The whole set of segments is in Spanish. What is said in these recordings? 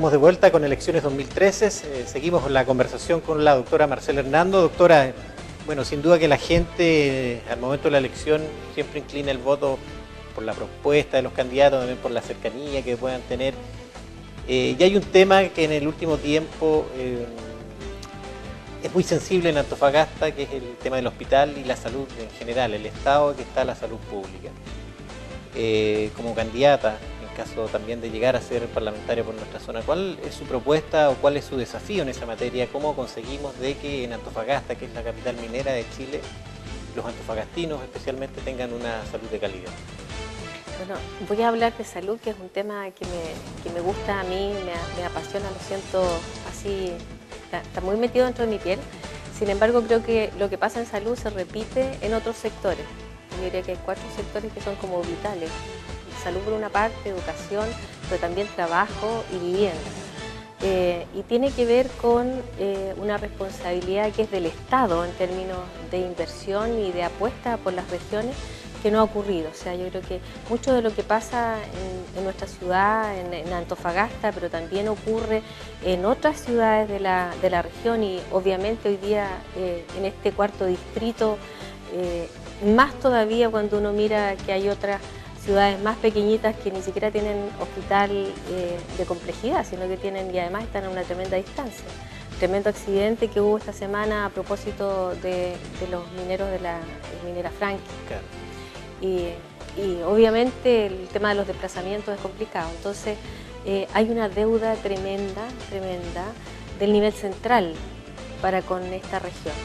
estamos de vuelta con Elecciones 2013. Seguimos la conversación con la doctora Marcela Hernando. Doctora, bueno, sin duda que la gente al momento de la elección siempre inclina el voto por la propuesta de los candidatos, también por la cercanía que puedan tener. Y hay un tema que en el último tiempo es muy sensible en Antofagasta, que es el tema del hospital y la salud en general, el estado que está la salud pública. Como candidata, en caso también de llegar a ser parlamentaria por nuestra zona, ¿cuál es su propuesta o cuál es su desafío en esa materia? ¿Cómo conseguimos de que en Antofagasta, que es la capital minera de Chile, los antofagastinos especialmente tengan una salud de calidad? Bueno, voy a hablar de salud, que es un tema que me gusta a mí, me apasiona, lo siento así, está muy metido dentro de mi piel. Sin embargo, creo que lo que pasa en salud se repite en otros sectores. Yo diría que hay 4 sectores que son como vitales. Salud por una parte, educación, pero también trabajo y vivienda. Y tiene que ver con una responsabilidad que es del Estado en términos de inversión y de apuesta por las regiones, que no ha ocurrido. O sea, yo creo que mucho de lo que pasa en nuestra ciudad, en Antofagasta, pero también ocurre en otras ciudades de la región y obviamente hoy día en este 4º distrito, más todavía cuando uno mira que hay otras ciudades más pequeñitas que ni siquiera tienen hospital de complejidad, sino que tienen y además están a una tremenda distancia. Tremendo accidente que hubo esta semana a propósito de los mineros de la minera Franklin. Claro. Y obviamente el tema de los desplazamientos es complicado. Entonces hay una deuda tremenda del nivel central para con esta región.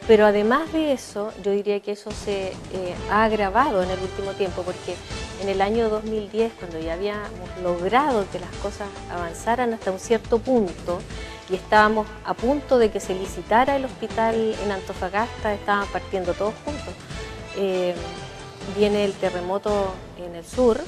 Pero además de eso, yo diría que eso se ha agravado en el último tiempo, porque en el año 2010, cuando ya habíamos logrado que las cosas avanzaran hasta un cierto punto y estábamos a punto de que se licitara el hospital en Antofagasta, estaban partiendo todos juntos. Viene el terremoto en el sur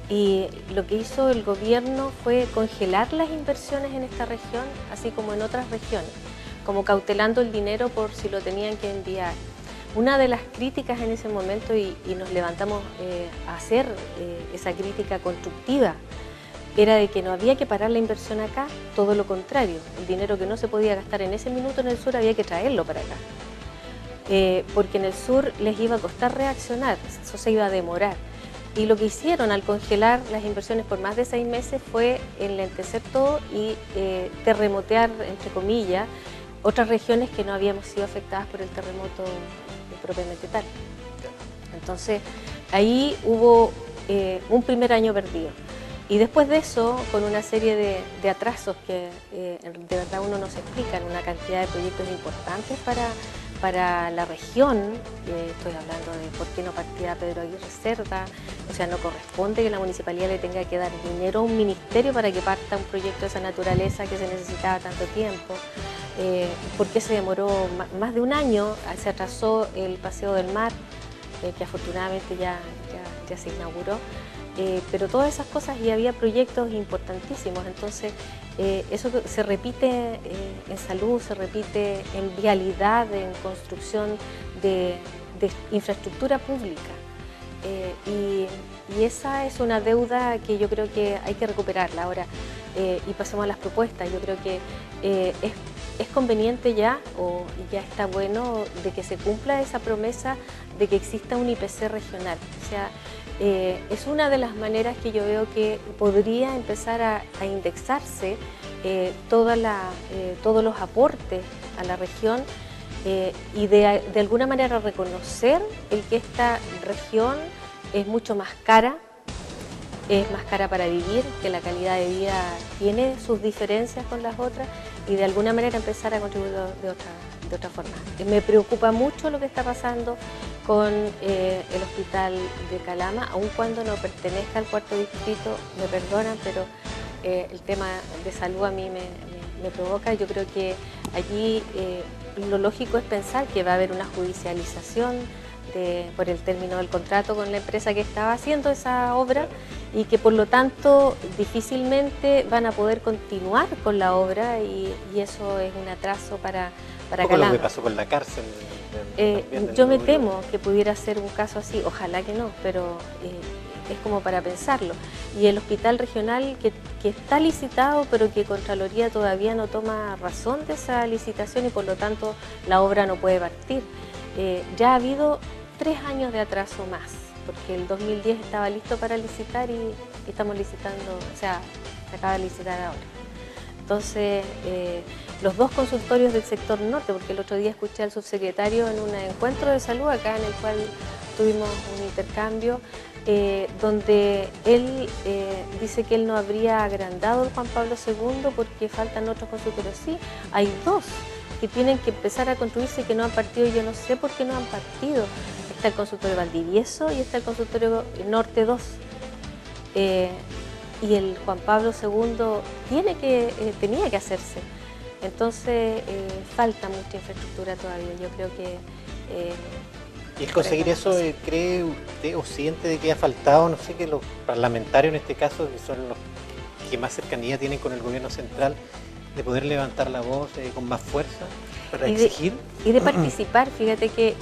y lo que hizo el gobierno fue congelar las inversiones en esta región, así como en otras regiones, como cautelando el dinero por si lo tenían que enviar. Una de las críticas en ese momento, y nos levantamos a hacer esa crítica constructiva, era de que no había que parar la inversión acá, todo lo contrario, el dinero que no se podía gastar en ese minuto en el sur había que traerlo para acá. Porque en el sur les iba a costar reaccionar, eso se iba a demorar. Y lo que hicieron al congelar las inversiones por más de 6 meses fue enlentecer todo y terremotear, entre comillas, otras regiones que no habíamos sido afectadas por el terremoto propiamente tal. Entonces, ahí hubo un primer año perdido. Y después de eso, con una serie de atrasos que de verdad uno no se explica, una cantidad de proyectos importantes para la región, estoy hablando de por qué no partía Pedro Aguirre Cerda, o sea, no corresponde que la municipalidad le tenga que dar dinero a un ministerio para que parta un proyecto de esa naturaleza que se necesitaba tanto tiempo. ¿Por qué se demoró más de un año? Se atrasó el Paseo del Mar, que afortunadamente ya se inauguró. Pero todas esas cosas y había proyectos importantísimos, entonces eso se repite en salud, se repite en vialidad, en construcción de infraestructura pública y esa es una deuda que yo creo que hay que recuperarla ahora y pasemos a las propuestas. Yo creo que es conveniente ya ya está bueno de que se cumpla esa promesa de que exista un IPC regional, o sea, es una de las maneras que yo veo que podría empezar a indexarse todos los aportes a la región y de alguna manera reconocer el que esta región es mucho más cara, es más cara para vivir, que la calidad de vida tiene sus diferencias con las otras y de alguna manera empezar a contribuir de otra forma. Me preocupa mucho lo que está pasando con el hospital de Calama, aun cuando no pertenezca al 4º distrito, me perdonan, pero el tema de salud a mí me provoca. Yo creo que allí lo lógico es pensar que va a haber una judicialización por el término del contrato con la empresa que estaba haciendo esa obra y que por lo tanto difícilmente van a poder continuar con la obra y eso es un atraso para Calama. Lo que pasó con la cárcel. Yo me temo que pudiera ser un caso así, ojalá que no, pero es como para pensarlo. Y el hospital regional que está licitado, pero que Contraloría todavía no toma razón de esa licitación y por lo tanto la obra no puede partir. Ya ha habido 3 años de atraso más, porque el 2010 estaba listo para licitar y estamos licitando, o sea, se acaba de licitar ahora. Entonces, los 2 consultorios del sector norte, porque el otro día escuché al subsecretario en un encuentro de salud acá en el cual tuvimos un intercambio, donde él dice que él no habría agrandado el Juan Pablo II porque faltan otros consultorios. Sí, hay 2 que tienen que empezar a construirse y que no han partido, y yo no sé por qué no han partido. Está el consultorio Valdivieso y está el consultorio Norte 2. Y el Juan Pablo II tenía que hacerse. Entonces falta mucha infraestructura todavía. Yo creo que... ¿Y el conseguir eso, cree usted o siente de que ha faltado, no sé, que los parlamentarios en este caso, que son los que más cercanía tienen con el gobierno central, de poder levantar la voz con más fuerza para exigir? Y de participar, fíjate que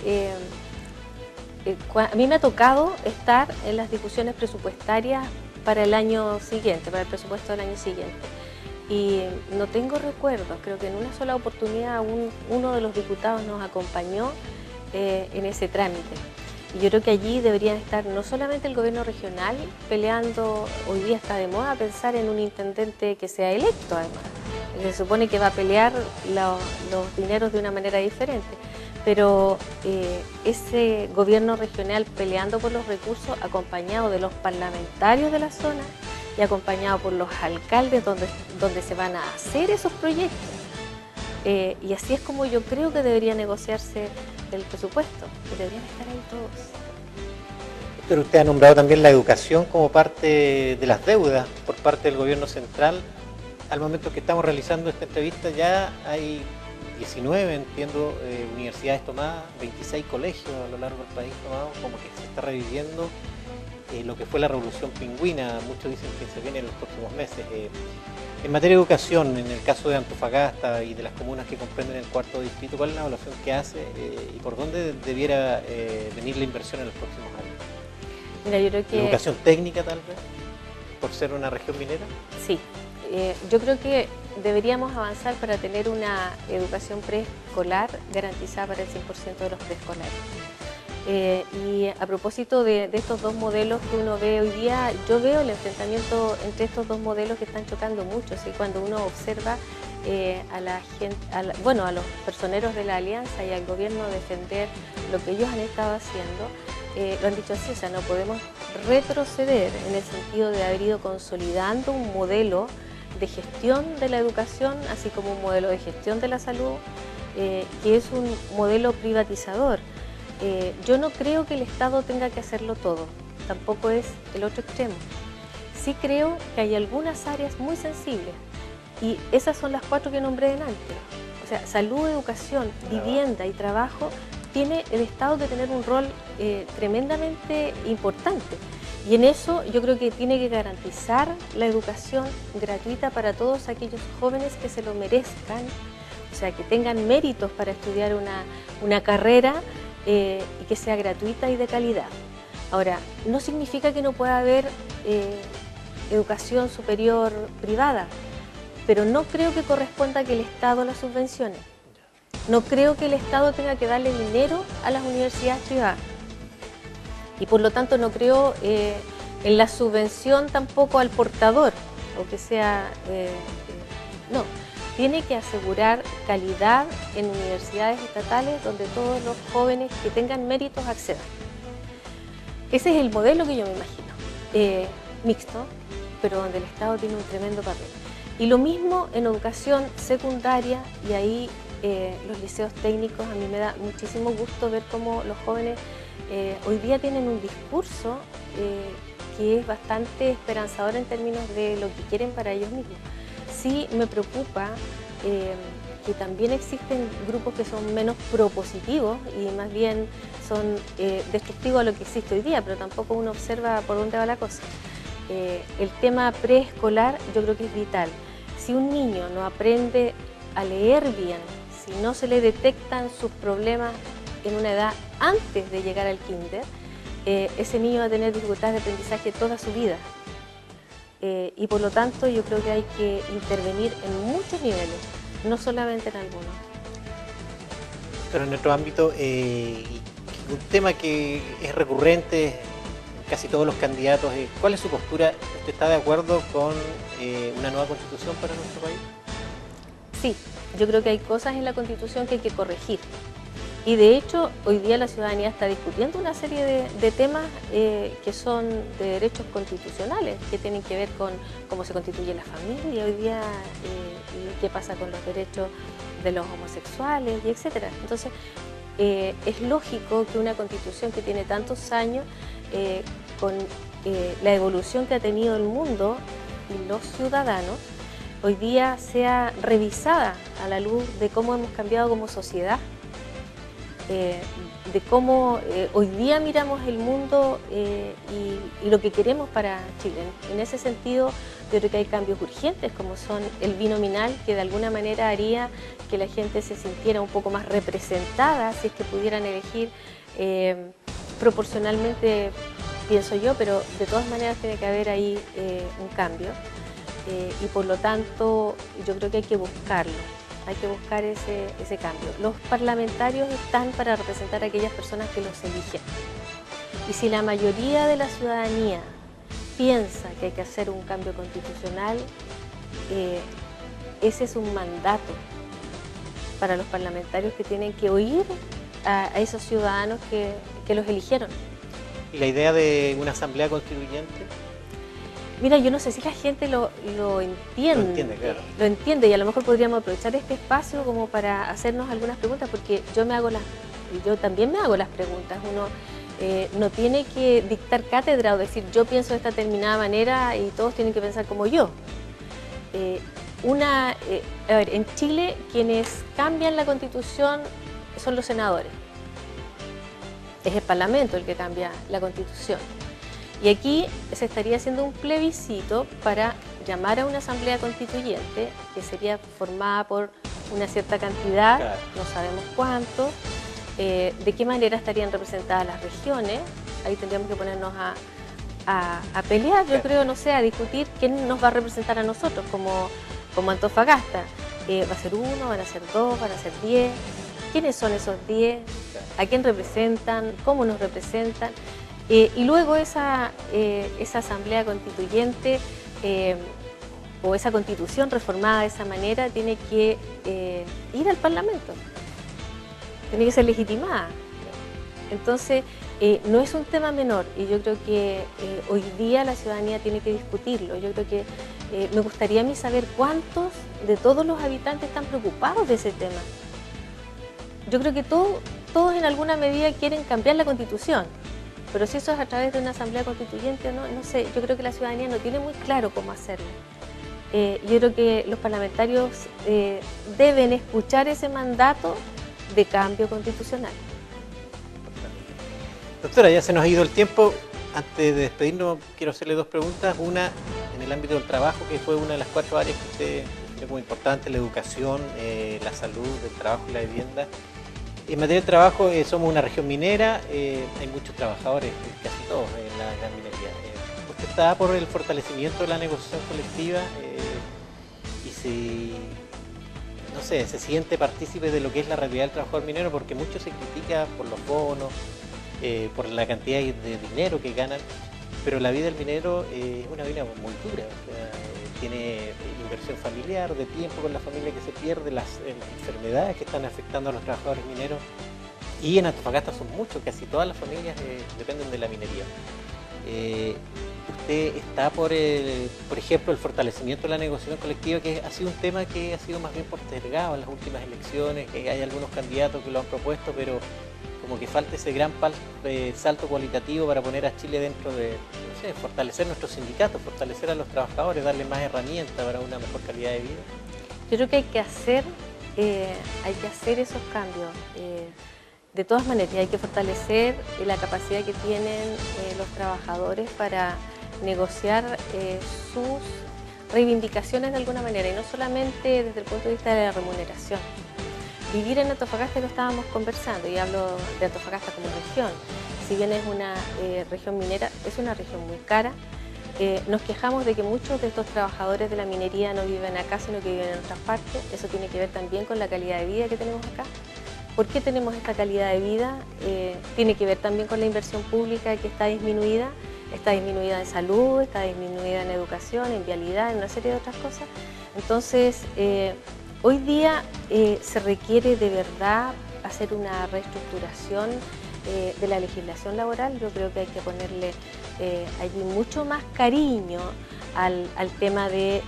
a mí me ha tocado estar en las discusiones presupuestarias para el año siguiente, para el presupuesto del año siguiente. Y no tengo recuerdos, creo que en una sola oportunidad uno de los diputados nos acompañó en ese trámite. Y yo creo que allí deberían estar no solamente el gobierno regional peleando, hoy día está de moda pensar en un intendente que sea electo además. Se supone que va a pelear los dineros de una manera diferente, pero ese gobierno regional peleando por los recursos, acompañado de los parlamentarios de la zona y acompañado por los alcaldes donde se van a hacer esos proyectos. Y así es como yo creo que debería negociarse el presupuesto, que deberían estar ahí todos. Pero usted ha nombrado también la educación como parte de las deudas por parte del gobierno central. Al momento que estamos realizando esta entrevista ya hay 19, entiendo, universidades tomadas, 26 colegios a lo largo del país tomados, como que se está reviviendo lo que fue la revolución pingüina. Muchos dicen que se viene en los próximos meses. En materia de educación, en el caso de Antofagasta y de las comunas que comprenden el 4º distrito, ¿cuál es la evaluación que hace y por dónde debiera venir la inversión en los próximos años? Mira, yo creo que... ¿Educación técnica tal vez, por ser una región minera? Sí, yo creo que deberíamos avanzar para tener una educación preescolar garantizada para el 100% de los preescolares. Y a propósito de estos 2 modelos que uno ve hoy día, yo veo el enfrentamiento entre estos 2 modelos que están chocando mucho, ¿sí? Cuando uno observa a los personeros de la alianza y al gobierno defender lo que ellos han estado haciendo, lo han dicho así, o sea, no podemos retroceder en el sentido de haber ido consolidando un modelo de gestión de la educación, así como un modelo de gestión de la salud, que es un modelo privatizador. Yo no creo que el Estado tenga que hacerlo todo, tampoco es el otro extremo. Sí creo que hay algunas áreas muy sensibles y esas son las 4 que nombré delante. O sea, salud, educación, vivienda y trabajo, tiene el Estado que tener un rol tremendamente importante. Y en eso yo creo que tiene que garantizar la educación gratuita para todos aquellos jóvenes que se lo merezcan, o sea, que tengan méritos para estudiar una carrera y que sea gratuita y de calidad. Ahora, no significa que no pueda haber educación superior privada, pero no creo que corresponda que el Estado la subvencione. No creo que el Estado tenga que darle dinero a las universidades privadas. Y por lo tanto no creo en la subvención tampoco al portador, o que sea... no, tiene que asegurar calidad en universidades estatales donde todos los jóvenes que tengan méritos accedan. Ese es el modelo que yo me imagino, mixto, pero donde el Estado tiene un tremendo papel. Y lo mismo en educación secundaria, y ahí los liceos técnicos, a mí me da muchísimo gusto ver cómo los jóvenes hoy día tienen un discurso que es bastante esperanzador en términos de lo que quieren para ellos mismos. Sí me preocupa que también existen grupos que son menos propositivos y más bien son destructivos a lo que existe hoy día, pero tampoco uno observa por dónde va la cosa. El tema preescolar yo creo que es vital. Si un niño no aprende a leer bien, si no se le detectan sus problemas en una edad antes de llegar al kinder, ese niño va a tener dificultades de aprendizaje toda su vida. Y por lo tanto yo creo que hay que intervenir en muchos niveles, no solamente en algunos. Pero en nuestro ámbito, un tema que es recurrente en casi todos los candidatos, ¿cuál es su postura? ¿Usted está de acuerdo con una nueva constitución para nuestro país? Sí, yo creo que hay cosas en la Constitución que hay que corregir. Y de hecho, hoy día la ciudadanía está discutiendo una serie de temas que son de derechos constitucionales, que tienen que ver con cómo se constituye la familia hoy día y qué pasa con los derechos de los homosexuales, y etcétera. Entonces, es lógico que una constitución que tiene tantos años, con la evolución que ha tenido el mundo y los ciudadanos, hoy día sea revisada a la luz de cómo hemos cambiado como sociedad, de cómo hoy día miramos el mundo y lo que queremos para Chile. En ese sentido, yo creo que hay cambios urgentes, como son el binominal, que de alguna manera haría que la gente se sintiera un poco más representada, si es que pudieran elegir proporcionalmente, pienso yo, pero de todas maneras tiene que haber ahí un cambio. Y por lo tanto, yo creo que hay que buscarlo. Hay que buscar ese cambio. Los parlamentarios están para representar a aquellas personas que los eligen. Y si la mayoría de la ciudadanía piensa que hay que hacer un cambio constitucional, ese es un mandato para los parlamentarios que tienen que oír a esos ciudadanos que los eligieron. ¿Y la idea de una asamblea constituyente? Mira, yo no sé si la gente lo entiende. Lo entiende, claro. Lo entiende, y a lo mejor podríamos aprovechar este espacio como para hacernos algunas preguntas, porque yo también me hago las preguntas. Uno no tiene que dictar cátedra o decir yo pienso de esta determinada manera y todos tienen que pensar como yo. A ver, en Chile quienes cambian la Constitución son los senadores. Es el Parlamento el que cambia la Constitución. Y aquí se estaría haciendo un plebiscito para llamar a una asamblea constituyente que sería formada por una cierta cantidad, claro, no sabemos cuánto, de qué manera estarían representadas las regiones. Ahí tendríamos que ponernos a pelear, yo creo, no sé, a discutir quién nos va a representar a nosotros como Antofagasta. ¿Va a ser 1, van a ser 2, van a ser 10? ¿Quiénes son esos 10? ¿A quién representan? ¿Cómo nos representan? Y luego esa asamblea constituyente o esa constitución reformada de esa manera tiene que ir al Parlamento, tiene que ser legitimada. Entonces, no es un tema menor y yo creo que hoy día la ciudadanía tiene que discutirlo. Yo creo que me gustaría a mí saber cuántos de todos los habitantes están preocupados de ese tema. Yo creo que todos en alguna medida quieren cambiar la Constitución. Pero si eso es a través de una asamblea constituyente, no sé, yo creo que la ciudadanía no tiene muy claro cómo hacerlo. Yo creo que los parlamentarios deben escuchar ese mandato de cambio constitucional. Doctora, ya se nos ha ido el tiempo. Antes de despedirnos, quiero hacerle 2 preguntas. Una, en el ámbito del trabajo, que fue una de las 4 áreas que usted definió como importante, la educación, la salud, el trabajo y la vivienda. En materia de trabajo, somos una región minera, hay muchos trabajadores, casi todos en la gran minería. ¿Usted está por el fortalecimiento de la negociación colectiva? Y si, no sé, se siente partícipe de lo que es la realidad del trabajador minero, porque mucho se critica por los bonos, por la cantidad de dinero que ganan, pero la vida del minero es una vida muy dura. O sea, tiene inversión familiar, de tiempo con la familia que se pierde, las enfermedades que están afectando a los trabajadores mineros. Y en Antofagasta son muchos, casi todas las familias dependen de la minería. ¿Usted está por ejemplo, el fortalecimiento de la negociación colectiva, que ha sido un tema que ha sido más bien postergado en las últimas elecciones, que hay algunos candidatos que lo han propuesto, pero como que falta ese gran salto cualitativo para poner a Chile dentro de, no sé, fortalecer nuestros sindicatos, fortalecer a los trabajadores, darle más herramientas para una mejor calidad de vida? Yo creo que hay que hacer esos cambios. De todas maneras, hay que fortalecer la capacidad que tienen los trabajadores para negociar sus reivindicaciones de alguna manera, y no solamente desde el punto de vista de la remuneración. Vivir en Antofagasta, lo estábamos conversando, y hablo de Antofagasta como región, si bien es una región minera, es una región muy cara. Nos quejamos de que muchos de estos trabajadores de la minería no viven acá, sino que viven en otras partes. Eso tiene que ver también con la calidad de vida que tenemos acá. ¿Por qué tenemos esta calidad de vida? Tiene que ver también con la inversión pública que está disminuida en salud, está disminuida en educación, en vialidad, en una serie de otras cosas. Entonces, hoy día se requiere de verdad hacer una reestructuración de la legislación laboral. Yo creo que hay que ponerle allí mucho más cariño al tema del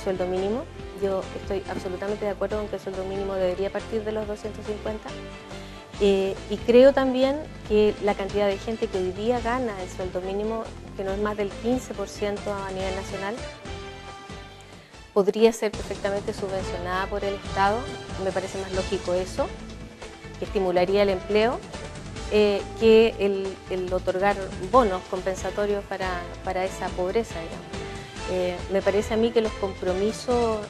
sueldo mínimo. Yo estoy absolutamente de acuerdo con que el sueldo mínimo debería partir de los 250. Y creo también que la cantidad de gente que hoy día gana el sueldo mínimo, que no es más del 15% a nivel nacional, podría ser perfectamente subvencionada por el Estado. Me parece más lógico eso, que estimularía el empleo, que el otorgar bonos compensatorios para esa pobreza, digamos. Me parece a mí que los compromisos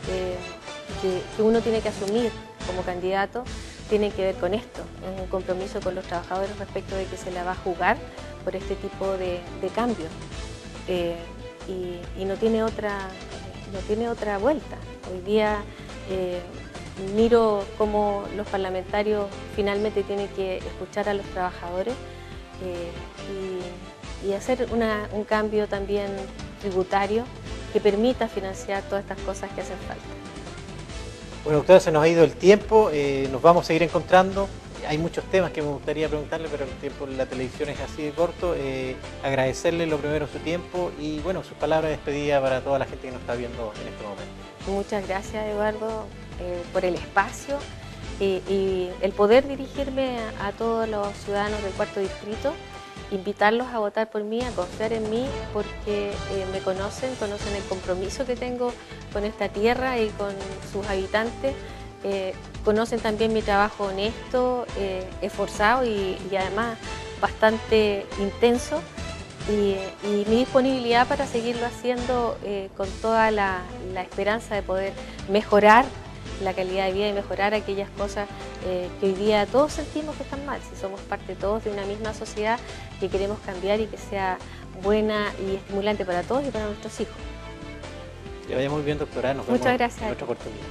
que uno tiene que asumir como candidato tienen que ver con esto, es un compromiso con los trabajadores respecto de que se la va a jugar por este tipo de cambio y no tiene otra vuelta. Hoy día miro cómo los parlamentarios finalmente tienen que escuchar a los trabajadores y hacer un cambio también tributario que permita financiar todas estas cosas que hacen falta. Bueno, doctora, se nos ha ido el tiempo, nos vamos a seguir encontrando. Hay muchos temas que me gustaría preguntarle, pero el tiempo en la televisión es así de corto. Agradecerle lo primero su tiempo y bueno, sus palabras de despedida para toda la gente que nos está viendo en este momento. Muchas gracias, Eduardo, por el espacio y el poder dirigirme a todos los ciudadanos del Cuarto Distrito, invitarlos a votar por mí, a confiar en mí, porque me conocen el compromiso que tengo con esta tierra y con sus habitantes, conocen también mi trabajo honesto, esforzado y además bastante intenso, y mi disponibilidad para seguirlo haciendo con toda la esperanza de poder mejorar la calidad de vida y mejorar aquellas cosas que hoy día todos sentimos que están mal, si somos parte todos de una misma sociedad que queremos cambiar y que sea buena y estimulante para todos y para nuestros hijos. Que vaya muy bien, doctora. Nos Muchas vemos gracias. en otra oportunidad.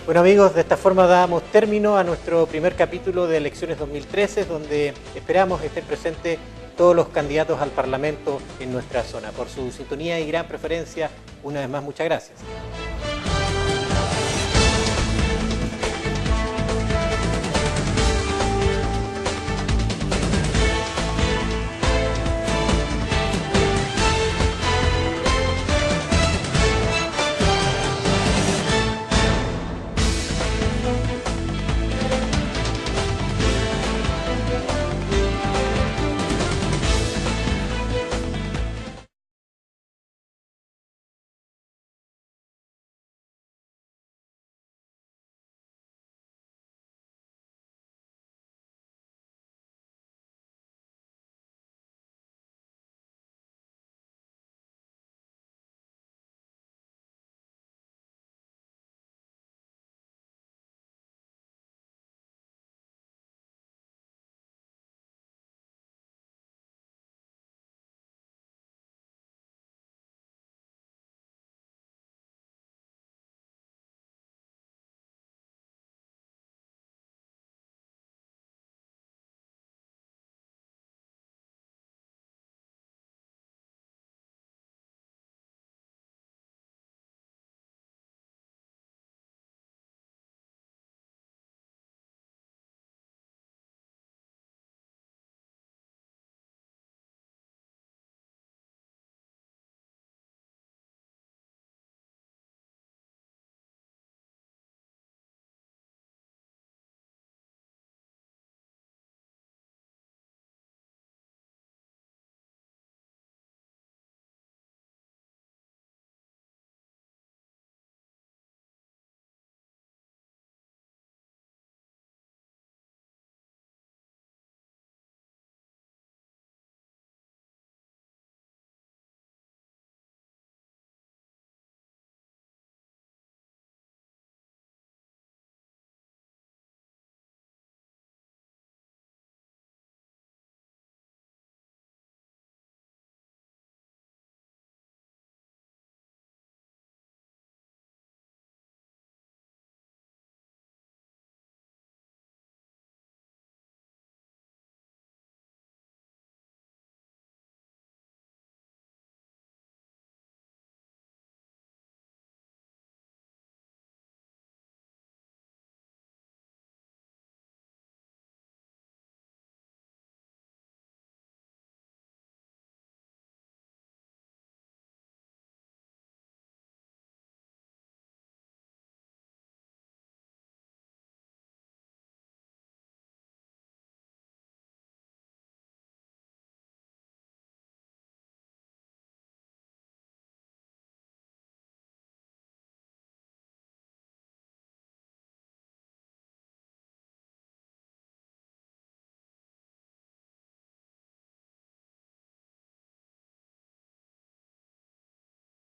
Bueno, amigos, de esta forma damos término a nuestro primer capítulo de Elecciones 2013, donde esperamos estén presentes todos los candidatos al Parlamento en nuestra zona. Por su sintonía y gran preferencia, una vez más, muchas gracias.